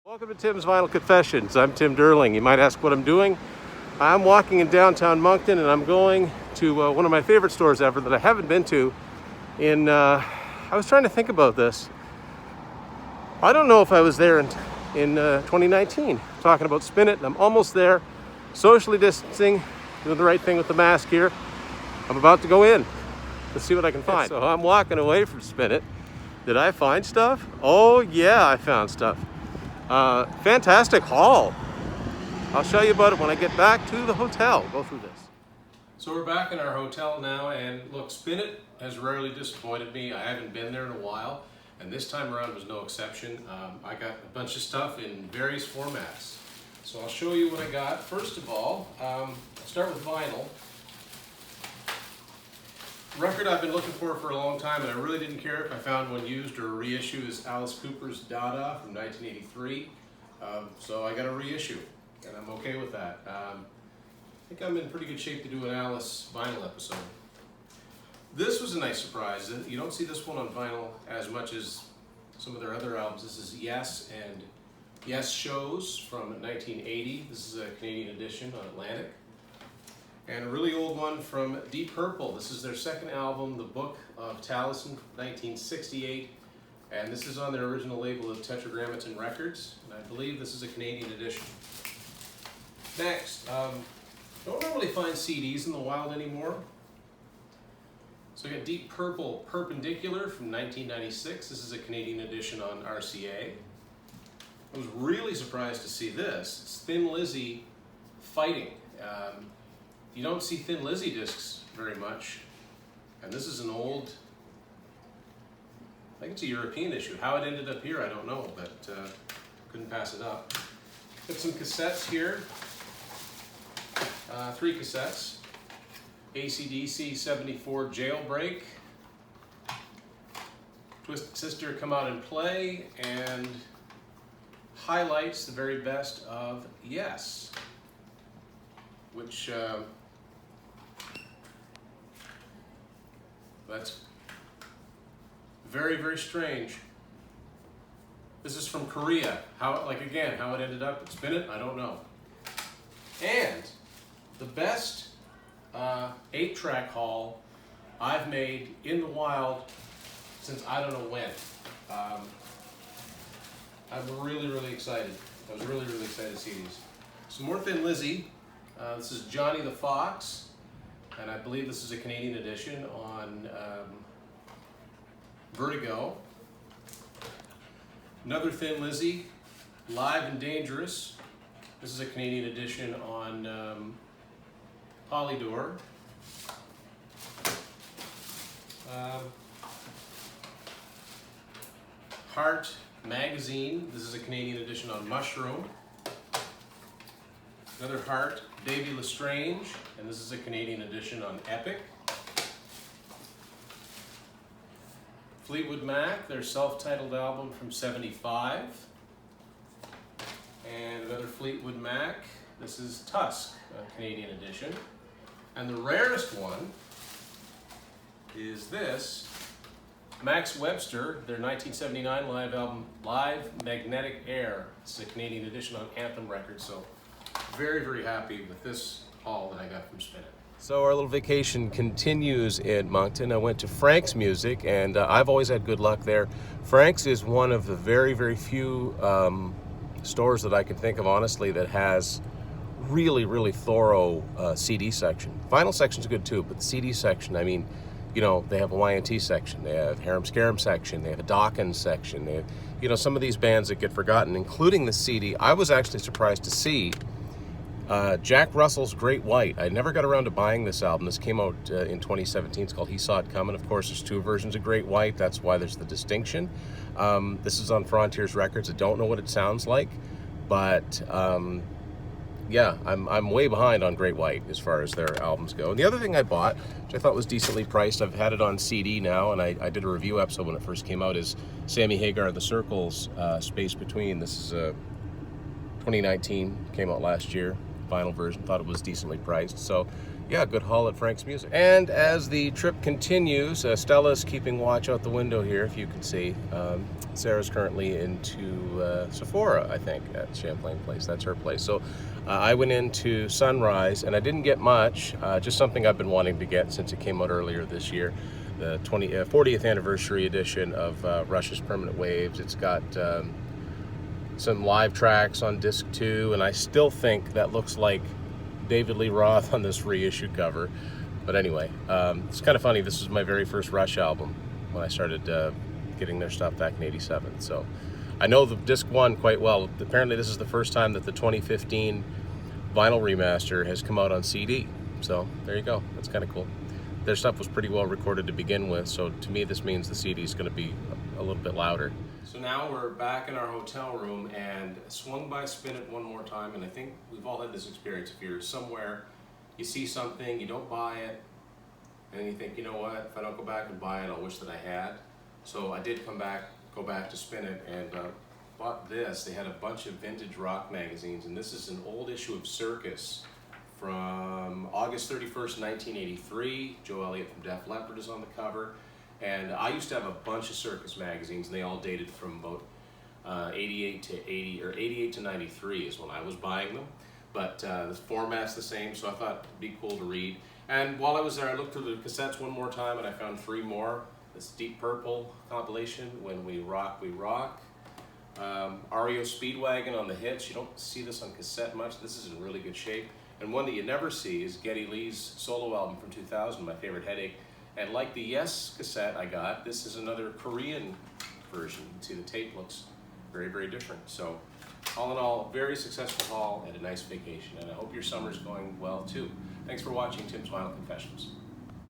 Welcome to Tim's Vinyl Confessions. I'm Tim Derling. You might ask what I'm doing. I'm walking in downtown Moncton and I'm going to one of my favorite stores ever that I haven't been to I was trying to think about this. I don't know if I was there in 2019, talking about Spin It. I'm almost there, socially distancing, doing the right thing with the mask here. I'm about to go in. Let's see what I can find. So I'm walking away from Spin It. Did I find stuff? Oh yeah, I found stuff. Fantastic haul. I'll show you about it when I get back to the hotel. Go through this. So we're back in our hotel now, and look, Spin It has rarely disappointed me. I haven't been there in a while, and this time around was no exception. I got a bunch of stuff in various formats. So I'll show you what I got. First of all, I'll start with vinyl. Record I've been looking for a long time, and I really didn't care if I found one used or a reissue, is Alice Cooper's Dada from 1983. So I got a reissue, and I'm okay with that. I think I'm in pretty good shape to do an Alice vinyl episode. This was a nice surprise. You don't see this one on vinyl as much as some of their other albums. This is Yes and Yes Shows from 1980. This is a Canadian edition on Atlantic. And a really old one from Deep Purple. This is their second album, The Book of Taliesin, 1968. And this is on their original label of Tetragrammaton Records. And I believe this is a Canadian edition. Next, don't normally find CDs in the wild anymore. So we got Deep Purple Perpendicular from 1996. This is a Canadian edition on RCA. I was really surprised to see this. It's Thin Lizzy Fighting. You don't see Thin Lizzy discs very much, and this is an old, I think it's a European issue. How it ended up here, I don't know, but couldn't pass it up. Got some cassettes here, 3 cassettes. AC/DC 74 Jailbreak, Twisted Sister Come Out and Play, and highlights the very best of Yes, which that's very, very strange. This is from Korea. How it ended up at Spin It, I don't know. And the best 8-track haul I've made in the wild since I don't know when. I'm really, really excited. I was really, really excited to see these. Some more Thin Lizzy. This is Johnny the Fox. And I believe this is a Canadian edition on Vertigo. Another Thin Lizzy, Live and Dangerous. This is a Canadian edition on Polydor. Heart Magazine. This is a Canadian edition on Mushroom. Another Heart, Davy Lestrange, and this is a Canadian edition on Epic. Fleetwood Mac, their self-titled album from '75. And another Fleetwood Mac, this is Tusk, a Canadian edition. And the rarest one is this, Max Webster, their 1979 live album, Live Magnetic Air. This is a Canadian edition on Anthem Records, so very, very happy with this haul that I got from Spin It. So our little vacation continues in Moncton. I went to Frank's Music, and I've always had good luck there. Frank's is one of the very, very few stores that I can think of, honestly, that has really, really thorough CD section. Vinyl section's good too, but the CD section, I mean, you know, they have a Y&T section, they have Harum Scarum section, they have a Dawkins section, they have, you know, some of these bands that get forgotten, including the CD. I was actually surprised to see Jack Russell's Great White. I never got around to buying this album. This came out in 2017. It's called He Saw It Coming. Of course, there's 2 versions of Great White. That's why there's the distinction. This is on Frontiers Records. I don't know what it sounds like, but yeah, I'm way behind on Great White as far as their albums go. And the other thing I bought, which I thought was decently priced, I've had it on CD now, and I did a review episode when it first came out, is Sammy Hagar, The Circles, Space Between. This is 2019, came out last year. Vinyl version, thought it was decently priced. So Yeah, good haul at Frank's Music. And as the trip continues, Stella's keeping watch out the window here, if you can see. Sarah's currently into Sephora, I think, at Champlain Place. That's her place. So I went into Sunrise, and I didn't get much, just something I've been wanting to get since it came out earlier this year. The 40th anniversary edition of Rush's Permanent Waves. It's got some live tracks on disc 2, and I still think that looks like David Lee Roth on this reissue cover. But anyway, it's kind of funny. This was my very first Rush album when I started getting their stuff back in '87. So I know the disc 1 quite well. Apparently this is the first time that the 2015 vinyl remaster has come out on CD. So there you go. That's kind of cool. Their stuff was pretty well recorded to begin with, so to me this means the CD is going to be a little bit louder. So now we're back in our hotel room and swung by Spin It one more time, and I think we've all had this experience. If you're somewhere, you see something, you don't buy it, and you think, you know what, if I don't go back and buy it, I'll wish that I had. So I did go back to Spin It and bought this. They had a bunch of vintage rock magazines, and this is an old issue of Circus from August 31st, 1983. Joe Elliott from Def Leppard is on the cover. And I used to have a bunch of Circus magazines, and they all dated from about 88 to 93 is when I was buying them. But the format's the same, so I thought it'd be cool to read. And while I was there, I looked through the cassettes one more time, and I found 3 more. This Deep Purple compilation, When We Rock, We Rock. REO Speedwagon on the hits. You don't see this on cassette much. This is in really good shape. And one that you never see is Geddy Lee's solo album from 2000, My Favorite Headache. And like the Yes cassette I got, this is another Korean version. You can see the tape looks very, very different. So all in all, very successful haul and a nice vacation. And I hope your summer's going well too. Thanks for watching Tim's Vinyl Confessions.